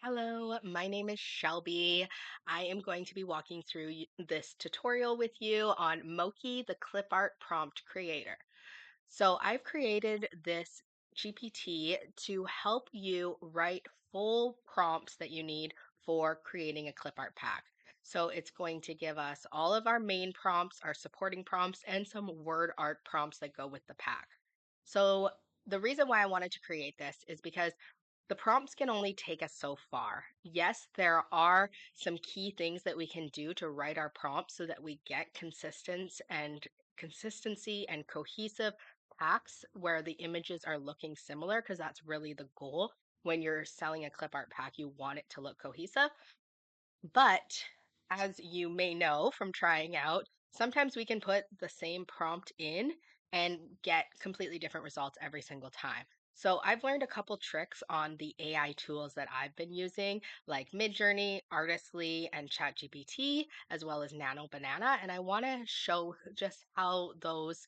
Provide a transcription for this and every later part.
Hello, my name is Shelby. I am going to be walking through this tutorial with you on Mochi, the Clipart Prompt Creator. So I've created this GPT to help you write full prompts that you need for creating a clip art pack. So it's going to give us all of our main prompts, our supporting prompts, and some word art prompts that go with the pack. So the reason why I wanted to create this is because the prompts can only take us so far. Yes, there are some key things that we can do to write our prompts so that we get consistency and cohesive packs where the images are looking similar, because that's really the goal. When you're selling a clip art pack, you want it to look cohesive. But as you may know from trying out, sometimes we can put the same prompt in and get completely different results every single time. So I've learned a couple tricks on the AI tools that I've been using, like MidJourney, Artistly, and ChatGPT, as well as Nano Banana. And I want to show just how those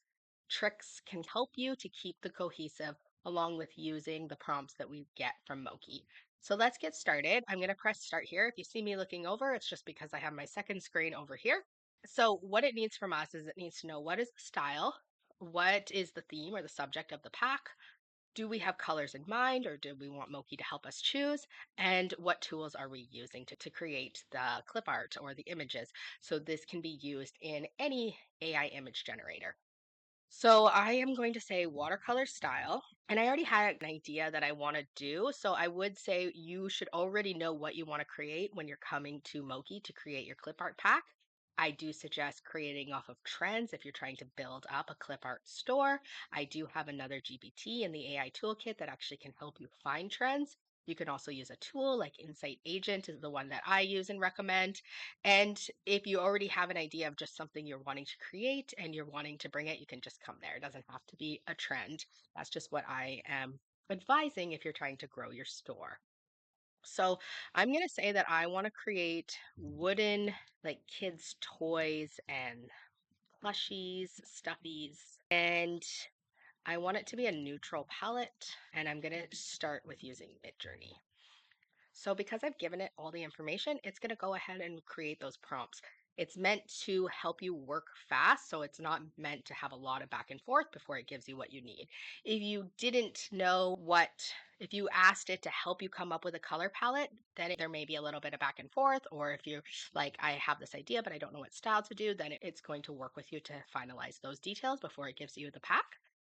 tricks can help you to keep the cohesive along with using the prompts that we get from Mochi. So let's get started. I'm going to press start here. If you see me looking over, it's just because I have my second screen over here. So what it needs from us is it needs to know what is the style, what is the theme or the subject of the pack, do we have colors in mind or do we want Mochi to help us choose, and what tools are we using to create the clip art or the images. So this can be used in any AI image generator. So I am going to say watercolor style. And I already had an idea that I want to do. So I would say you should already know what you want to create when you're coming to Mochi to create your clip art pack. I do suggest creating off of trends if you're trying to build up a clip art store. I do have another GPT in the AI toolkit that actually can help you find trends. You can also use a tool like Insight Agent is the one that I use and recommend. And if you already have an idea of just something you're wanting to create and you're wanting to bring it, you can just come there. It doesn't have to be a trend. That's just what I am advising if you're trying to grow your store. So I'm going to say that I want to create wooden, like kids' toys and plushies, stuffies, and I want it to be a neutral palette. And I'm going to start with using MidJourney. So because I've given it all the information, it's going to go ahead and create those prompts. It's meant to help you work fast, so it's not meant to have a lot of back and forth before it gives you what you need. If you didn't know if you asked it to help you come up with a color palette, then there may be a little bit of back and forth. Or if you're like, I have this idea, but I don't know what style to do, then it's going to work with you to finalize those details before it gives you the pack.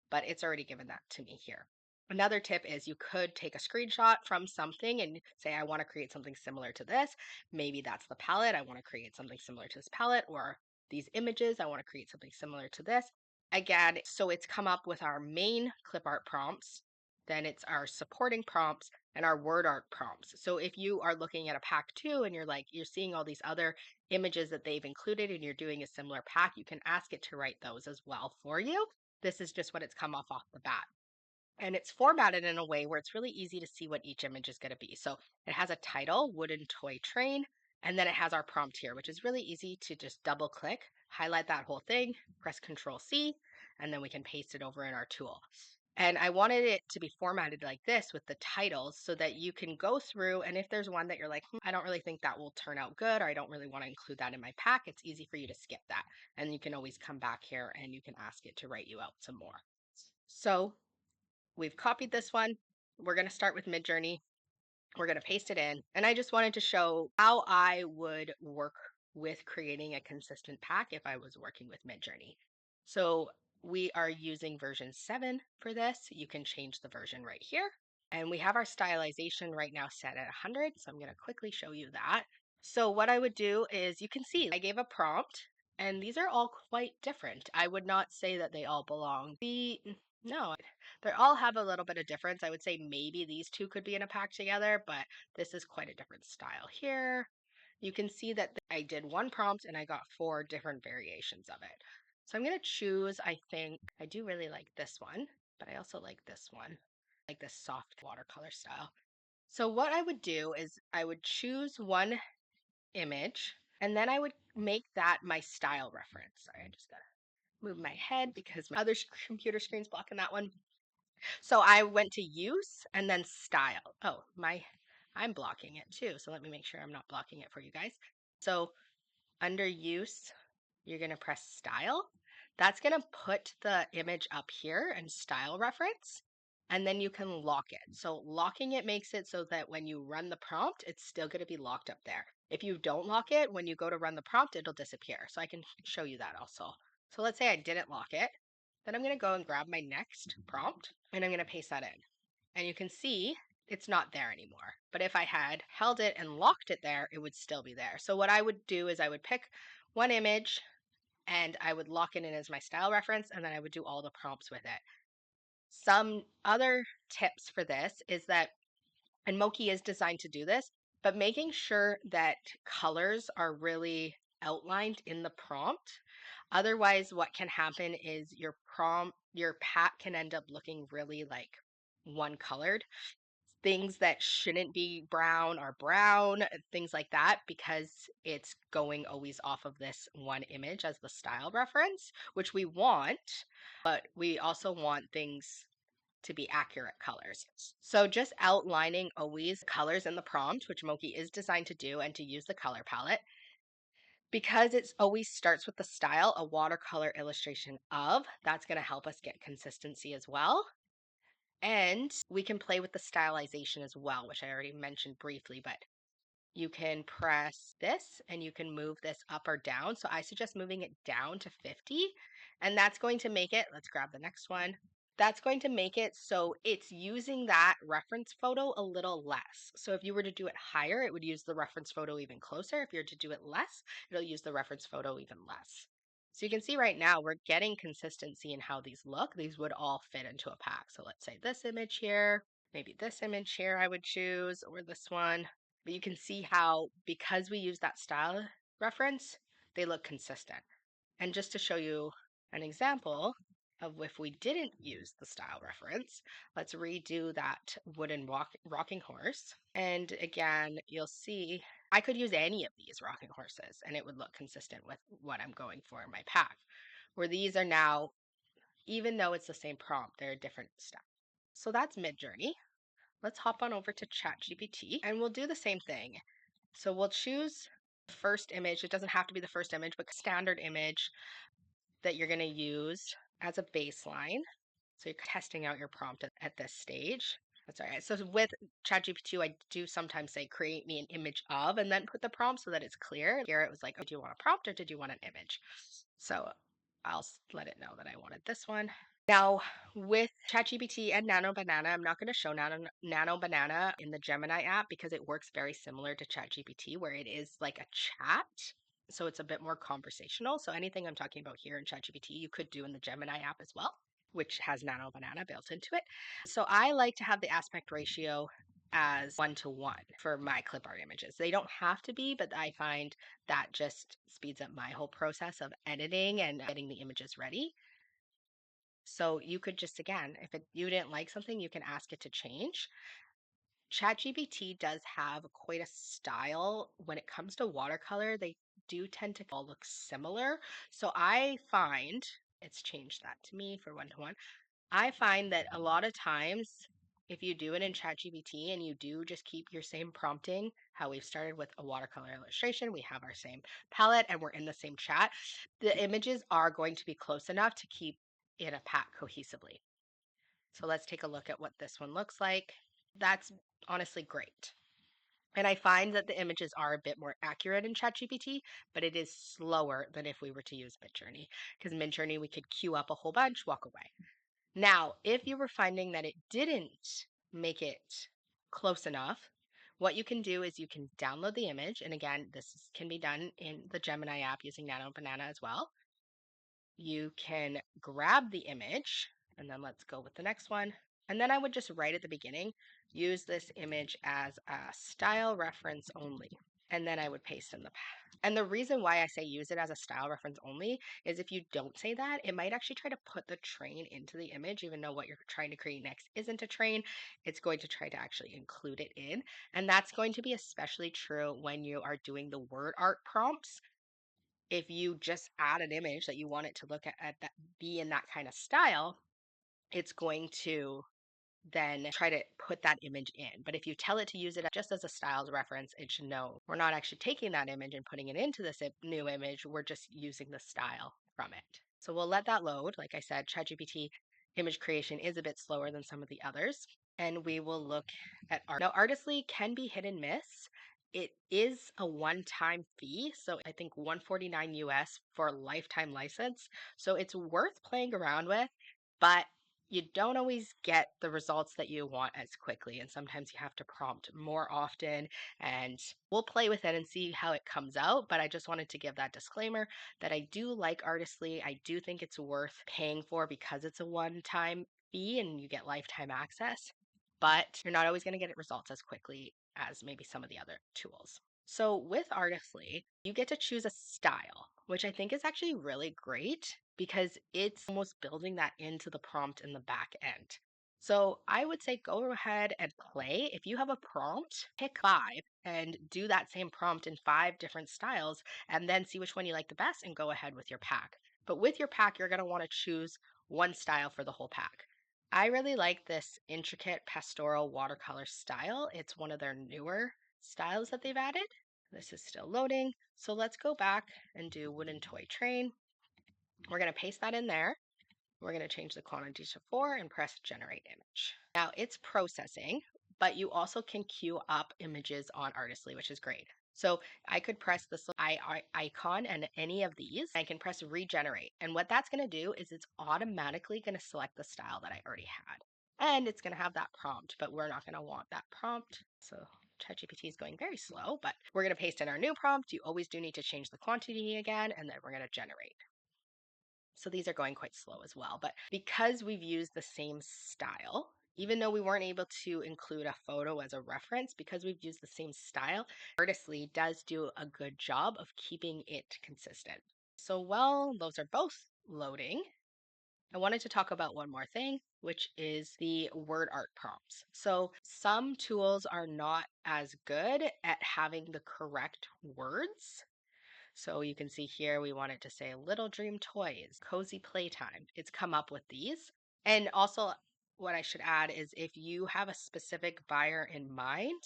But it's already given that to me here. Another tip is you could take a screenshot from something and say, I want to create something similar to this. Maybe that's the palette. I want to create something similar to this palette, or these images. I want to create something similar to this. Again, so it's come up with our main clip art prompts, then it's our supporting prompts and our word art prompts. So if you are looking at a pack too and you're seeing all these other images that they've included and you're doing a similar pack, you can ask it to write those as well for you. This is just what it's come off the bat. And it's formatted in a way where it's really easy to see what each image is going to be. So it has a title, wooden toy train, and then it has our prompt here, which is really easy to just double click, highlight that whole thing, press Control C, and then we can paste it over in our tool. And I wanted it to be formatted like this with the titles so that you can go through. And if there's one that you're like, I don't really think that will turn out good, or I don't really want to include that in my pack, it's easy for you to skip that. And you can always come back here and you can ask it to write you out some more. So we've copied this one. We're going to start with MidJourney. We're going to paste it in. And I just wanted to show how I would work with creating a consistent pack if I was working with MidJourney. So we are using version 7 for this. You can change the version right here. And we have our stylization right now set at 100. So I'm going to quickly show you that. So what I would do is you can see I gave a prompt and these are all quite different. I would not say that they all belong. No, they all have a little bit of difference. I would say maybe these two could be in a pack together, but this is quite a different style here. You can see that I did one prompt and I got 4 different variations of it. So I'm going to choose, I think, I do really like this one, but I also like this one, like this soft watercolor style. So what I would do is I would choose one image and then I would make that my style reference. Sorry, I just got to move my head because my other computer screen's blocking that one. So I went to use and then style. Oh, my I'm blocking it too. So let me make sure I'm not blocking it for you guys. So under use, you're going to press style. That's going to put the image up here and style reference, and then you can lock it. So locking it makes it so that when you run the prompt, it's still going to be locked up there. If you don't lock it, when you go to run the prompt, it'll disappear. So I can show you that also. So let's say I didn't lock it. Then I'm going to go and grab my next prompt and I'm going to paste that in. And you can see it's not there anymore. But if I had held it and locked it there, it would still be there. So what I would do is I would pick one image and I would lock it in as my style reference, and then I would do all the prompts with it. Some other tips for this is that, and Mochi is designed to do this, but making sure that colors are really outlined in the prompt. Otherwise, what can happen is your pack can end up looking really like one colored. Things that shouldn't be brown are brown, things like that, because it's going always off of this one image as the style reference, which we want, but we also want things to be accurate colors. So just outlining always colors in the prompt, which Mochi is designed to do, and to use the color palette. Because it always starts with the style, a watercolor illustration of, that's going to help us get consistency as well. And we can play with the stylization as well, which I already mentioned briefly, but you can press this and you can move this up or down. So I suggest moving it down to 50, and that's going to make it, let's grab the next one. That's going to make it so it's using that reference photo a little less. So if you were to do it higher, it would use the reference photo even closer. If you were to do it less, it'll use the reference photo even less. So you can see right now we're getting consistency in how these look. These would all fit into a pack. So let's say this image here, maybe this image here I would choose, or this one. But you can see how, because we use that style reference, they look consistent. And just to show you an example of if we didn't use the style reference, let's redo that wooden rocking horse. And again, you'll see I could use any of these rocking horses and it would look consistent with what I'm going for in my pack. Where these are now, even though it's the same prompt, they're a different step. So that's MidJourney. Let's hop on over to ChatGPT and we'll do the same thing. So we'll choose the first image. It doesn't have to be the first image, but standard image that you're going to use as a baseline. So you're testing out your prompt at this stage. That's all right. So with ChatGPT, I do sometimes say, create me an image of, and then put the prompt so that it's clear. Here it was like, oh, do you want a prompt or did you want an image? So I'll let it know that I wanted this one. Now, with ChatGPT and Nano Banana, I'm not going to show Nano Banana in the Gemini app because it works very similar to ChatGPT, where it is like a chat. So it's a bit more conversational. So anything I'm talking about here in ChatGPT, you could do in the Gemini app as well, which has Nano Banana built into it. So I like to have the aspect ratio as 1:1 for my clipart images. They don't have to be, but I find that just speeds up my whole process of editing and getting the images ready. So you could just, again, if you didn't like something, you can ask it to change. ChatGPT does have quite a style when it comes to watercolor. They do tend to all look similar. So I find it's changed that to me for 1:1. I find that a lot of times, if you do it in ChatGPT and you do just keep your same prompting, how we've started with a watercolor illustration, we have our same palette and we're in the same chat, the images are going to be close enough to keep in a pack cohesively. So let's take a look at what this one looks like. That's honestly great. And I find that the images are a bit more accurate in ChatGPT, but it is slower than if we were to use MidJourney. Because MidJourney, we could queue up a whole bunch, walk away. Now, if you were finding that it didn't make it close enough, what you can do is you can download the image. And again, this can be done in the Gemini app using Nano Banana as well. You can grab the image, and then let's go with the next one. And then I would just write at the beginning, use this image as a style reference only. And then I would paste in the and the reason why I say use it as a style reference only is if you don't say that, it might actually try to put the train into the image, even though what you're trying to create next isn't a train. It's going to try to actually include it in. And that's going to be especially true when you are doing the word art prompts. If you just add an image that you want it to look at that, be in that kind of style, it's going to then try to put that image in. But if you tell it to use it just as a styles reference, it should know we're not actually taking that image and putting it into this new image. We're just using the style from it. So we'll let that load. Like I said, ChatGPT image creation is a bit slower than some of the others. And we will look at art. Now, Artistly can be hit and miss. It is a one-time fee, so I think $149 US for a lifetime license. So it's worth playing around with, but you don't always get the results that you want as quickly. And sometimes you have to prompt more often, and we'll play with it and see how it comes out. But I just wanted to give that disclaimer that I do like Artistly. I do think it's worth paying for because it's a one-time fee and you get lifetime access, but you're not always going to get results as quickly as maybe some of the other tools. So with Artistly, you get to choose a style, which I think is actually really great because it's almost building that into the prompt in the back end. So I would say go ahead and play. If you have a prompt, pick 5 and do that same prompt in 5 different styles and then see which one you like the best and go ahead with your pack. But with your pack, you're going to want to choose one style for the whole pack. I really like this intricate pastoral watercolor style. It's one of their newer styles that they've added. This is still loading. So let's go back and do wooden toy train. We're going to paste that in there. We're going to change the quantity to 4 and press generate image. Now it's processing, but you also can queue up images on Artistly, which is great. So I could press this icon and any of these. I can press regenerate. And what that's going to do is it's automatically going to select the style that I already had. And it's going to have that prompt, but we're not going to want that prompt. So ChatGPT is going very slow, but we're going to paste in our new prompt. You always do need to change the quantity again, and then we're going to generate. So these are going quite slow as well. But because we've used the same style, even though we weren't able to include a photo as a reference, because we've used the same style, Artistly does do a good job of keeping it consistent. So while those are both loading, I wanted to talk about one more thing, which is the word art prompts. So some tools are not as good at having the correct words. So you can see here, we want it to say little dream toys, cozy playtime. It's come up with these. And also what I should add is if you have a specific buyer in mind,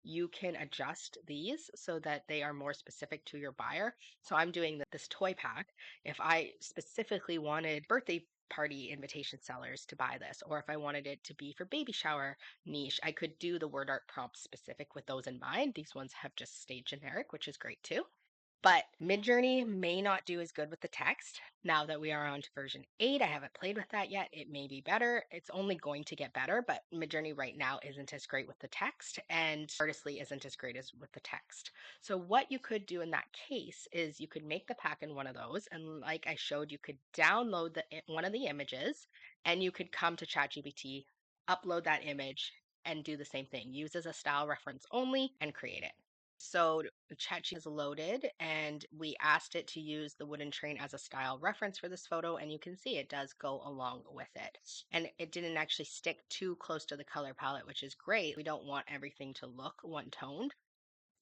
you can adjust these so that they are more specific to your buyer. So I'm doing this toy pack. If I specifically wanted birthday party invitation sellers to buy this, or if I wanted it to be for baby shower niche, I could do the word art prompt specific with those in mind. These ones have just stayed generic, which is great too. But MidJourney may not do as good with the text. Now that we are on to version 8, I haven't played with that yet. It may be better. It's only going to get better, but MidJourney right now isn't as great with the text, and Artistly isn't as great as with the text. So what you could do in that case is you could make the pack in one of those, and like I showed, you could download one of the images, and you could come to ChatGPT, upload that image, and do the same thing. Use as a style reference only and create it. So ChatGPT is loaded and we asked it to use the wooden train as a style reference for this photo, and you can see it does go along with it. And it didn't actually stick too close to the color palette, which is great. We don't want everything to look one-toned.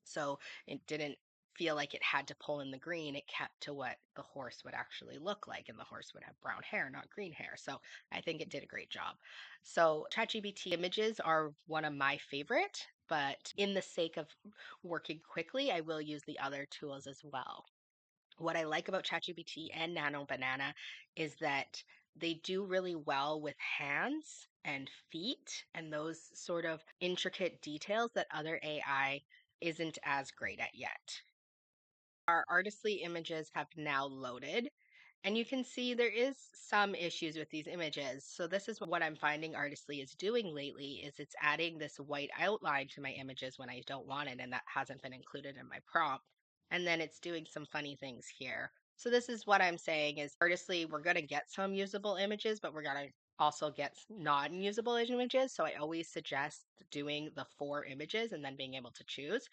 So it didn't feel like it had to pull in the green. It kept to what the horse would actually look like, and the horse would have brown hair, not green hair. So I think it did a great job. So ChatGPT images are one of my favorite, but in the sake of working quickly, I will use the other tools as well. What I like about ChatGPT and Nano Banana is that they do really well with hands and feet and those sort of intricate details that other AI isn't as great at yet. Our Artistly images have now loaded, and you can see there is some issues with these images. So this is what I'm finding Artistly is doing lately is it's adding this white outline to my images when I don't want it, and that hasn't been included in my prompt. And then it's doing some funny things here. So this is what I'm saying is Artistly, we're going to get some usable images, but we're going to also get non-usable images. So I always suggest doing the 4 images and then being able to choose.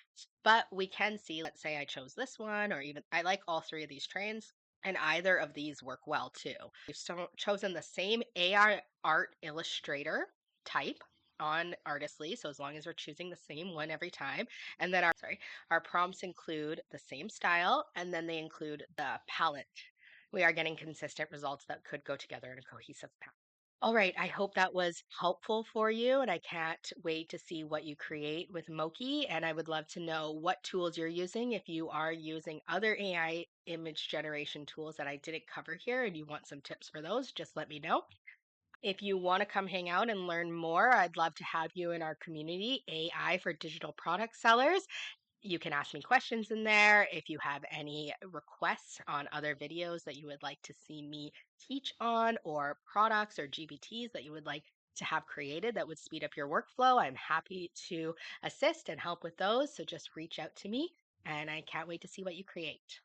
But we can see, let's say I chose this one, or even I like all 3 of these trains. And either of these work well too. We've chosen the same AI art illustrator type on Artistly. So as long as we're choosing the same one every time. And then our prompts include the same style, and then they include the palette. We are getting consistent results that could go together in a cohesive pattern. All right, I hope that was helpful for you, and I can't wait to see what you create with Mochi. And I would love to know what tools you're using. If you are using other AI image generation tools that I didn't cover here and you want some tips for those, just let me know. If you want to come hang out and learn more, I'd love to have you in our community, AI for digital product sellers. You can ask me questions in there. If you have any requests on other videos that you would like to see me teach on, or products or GPTs that you would like to have created that would speed up your workflow, I'm happy to assist and help with those. So just reach out to me, and I can't wait to see what you create.